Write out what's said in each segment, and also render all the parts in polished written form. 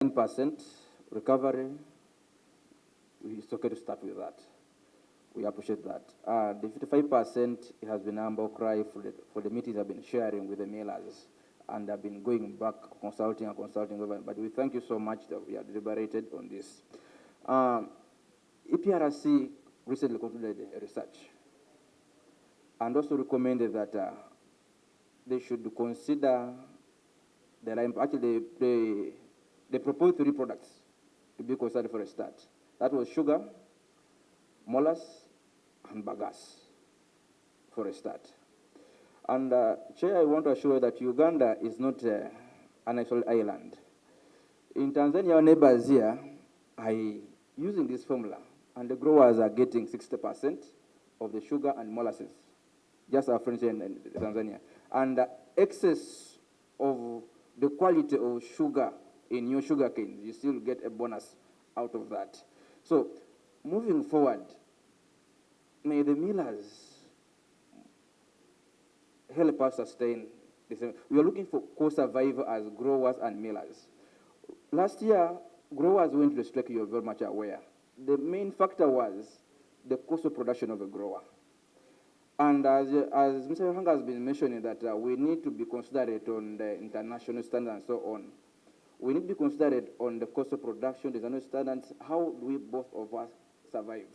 9% recovery, it's okay to start with that. We appreciate that. The 55% has been a humble cry for the meetings I've been sharing with the millers, and I've been going back consulting, but we thank you so much that we have deliberated on this. EPRC recently concluded a research and also recommended that they should consider they proposed 3 products to be considered for a start. That was sugar, molasses, and bagasse for a start. And Chair, I want to assure you that Uganda is not an isolated island. In Tanzania, our neighbors here are using this formula, and the growers are getting 60% of the sugar and molasses, just our friends here in Tanzania. And excess of the quality of sugar in your sugar cane, you still get a bonus out of that. So, moving forward, may the millers help us sustain this. We are looking for co-survival as growers and millers. Last year, growers went to the strike, you're very much aware. The main factor was the cost of production of a grower. And as Mr. Yohanga has been mentioning, that we need to be considerate on the international standards and so on. We need to be considerate on the cost of production, the international standards. How do we both of us survive?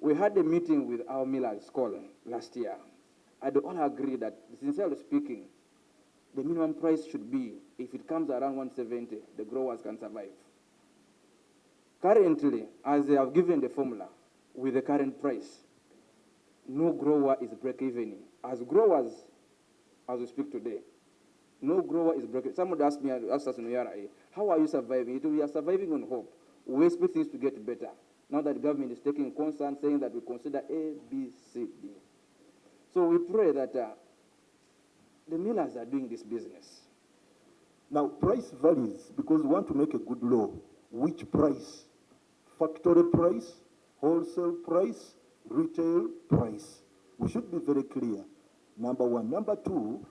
We had a meeting with our millers call last year, and they all agree that, sincerely speaking, the minimum price should be, if it comes around 170, the growers can survive. Currently, as they have given the formula, with the current price, no grower is break-even. As growers, as we speak today, no grower is break-even. Someone asked us in URA, how are you surviving? We are surviving on hope. We expect things to get better. Now that the government is taking concern, saying that we consider A, B, C, D. So we pray that the millers are doing this business. Now, price varies because we want to make a good law. Which price? Factory price, wholesale price, retail price. We should be very clear. Number one. Number two,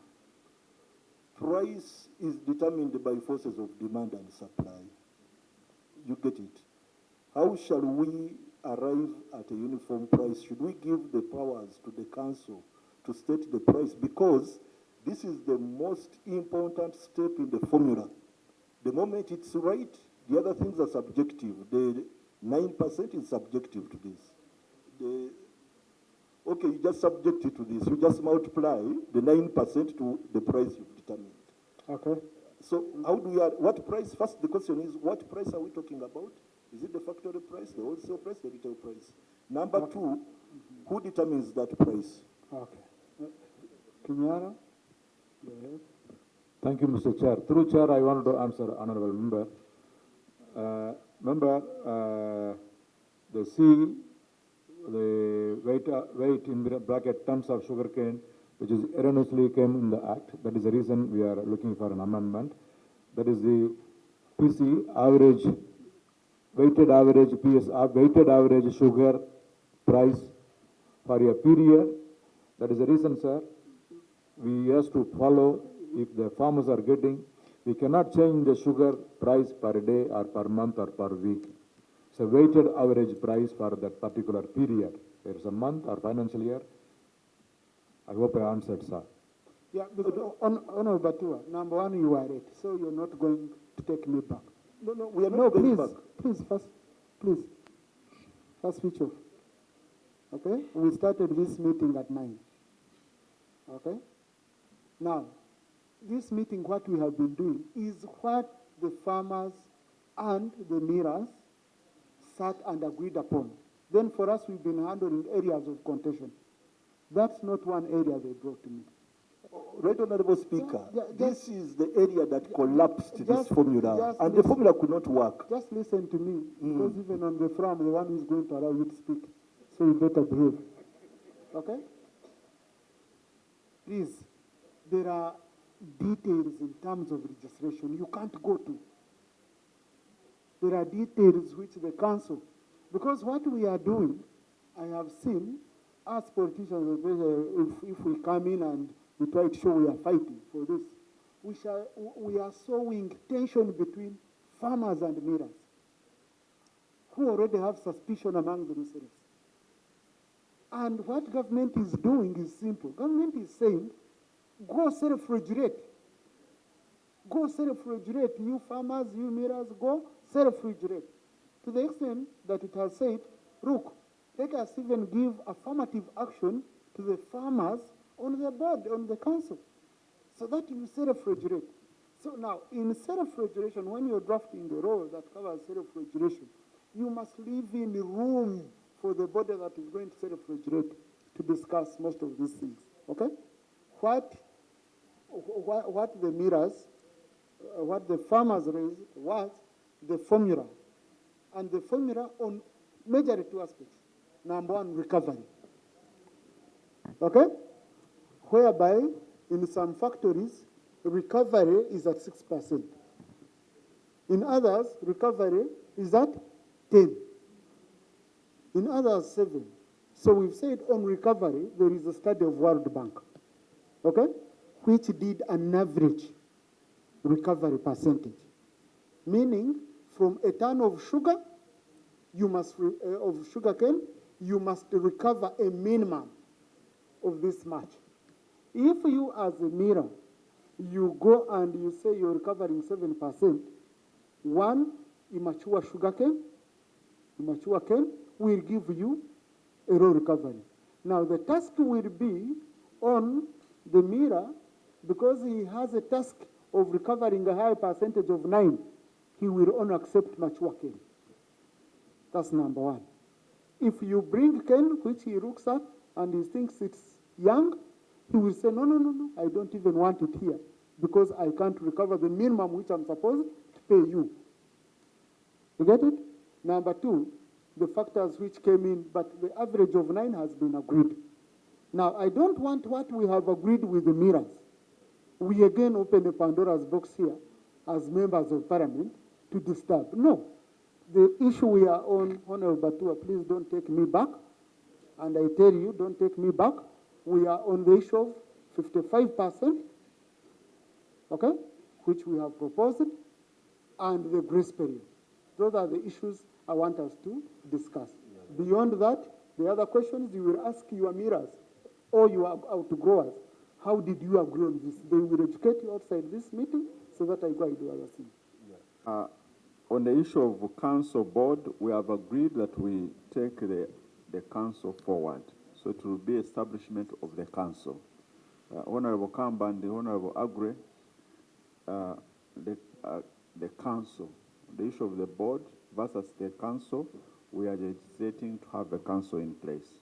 price is determined by forces of demand and supply. You get it? How shall we arrive at a uniform price? Should we give the powers to the council to state the price? Because this is the most important step in the formula. The moment it's right, the other things are subjective. The 9% is subjective to this. Okay, you just subject it to this. You just multiply the 9% to the price you've determined. Okay. So how do we add, what price? First, the question is, what price are we talking about? Is it the factory price, the wholesale price, the retail price? Number two, who determines that price? Okay. Kinyara? Go ahead. Thank you, Mr. Chair. Through Chair, I wanted to answer honorable member. The weight in bracket tons of sugarcane, which is erroneously came in the act. That is the reason we are looking for an amendment. That is the PC average, weighted average sugar price for a period. That is the reason, sir, we have to follow if the farmers are getting. We cannot change the sugar price per day or per month or per week. It's a weighted average price for that particular period. There's a month or financial year. I hope I answered, sir. Yeah, Honorable Batua, number one, you are it, so you're not going to take me back. No, we are not going back. Please, first switch off. Okay? We started this meeting at 9. Okay? Now, this meeting, what we have been doing is what the farmers and the millers sat and agreed upon. Then for us, we've been handling areas of contention. That's not one area they brought to me. Right, Honorable Speaker, this is the area that collapsed this formula, and the formula could not work. Just listen to me, because even on the from, the one who's going to allow you to speak, so you better behave. Okay? Please, there are details in terms of registration you can't go to. There are details which the council, because what we are doing, I have seen, as politicians, if we come in and we try to show we are fighting for this, we are sowing tension between farmers and millers who already have suspicion among themselves. And what government is doing is simple. Government is saying, go self-regulate. Go self-regulate, you farmers, you millers, go self-regulate. To the extent that it has said, look, let us even give affirmative action to the farmers on the board, on the council, so that you self-regulate. So now, in self-regulation, when you're drafting the law that covers self-regulation, you must leave in room for the body that is going to self-regulate to discuss most of these things, okay? What the millers, what the farmers raised was the formula, and the formula on majorly two aspects. Number one, recovery, okay? Whereby in some factories, recovery is at 6%. In others, recovery is at 10. In others, 7. So we've said on recovery, there is a study of World Bank, okay, which did an average recovery percentage, meaning from a ton of sugar, you must of sugarcane, you must recover a minimum of this much. If you as a miller, you go and you say you're recovering 7%, one immature sugarcane, immature cane will give you a raw recovery. Now the task will be on the miller, because he has a task of recovering a high percentage of 9, he will only accept mature cane. That's number one. If you bring cane, which he looks at and he thinks it's young, he will say, no, no, no, no, I don't even want it here, because I can't recover the minimum which I'm supposed to pay you. You get it? Number two, the factors which came in, but the average of 9 has been agreed. Now, I don't want what we have agreed with the millers. We again open a Pandora's box here as members of parliament to disturb. No. The issue we are on, Honorable Batua, please don't take me back. And I tell you, don't take me back. We are on the issue of 55%, okay, which we have proposed, and the grace period. Those are the issues I want us to discuss. Yeah. Beyond that, the other questions you will ask your mirrors or your outgrowers. How did you agree on this? They will educate you outside this meeting so that I go and do other things. Yeah. On the issue of council board, we have agreed that we take the council forward. So it will be establishment of the council. Honorable Kamba and the Honorable Agre, the council, the issue of the board versus the council, we are legislating to have a council in place.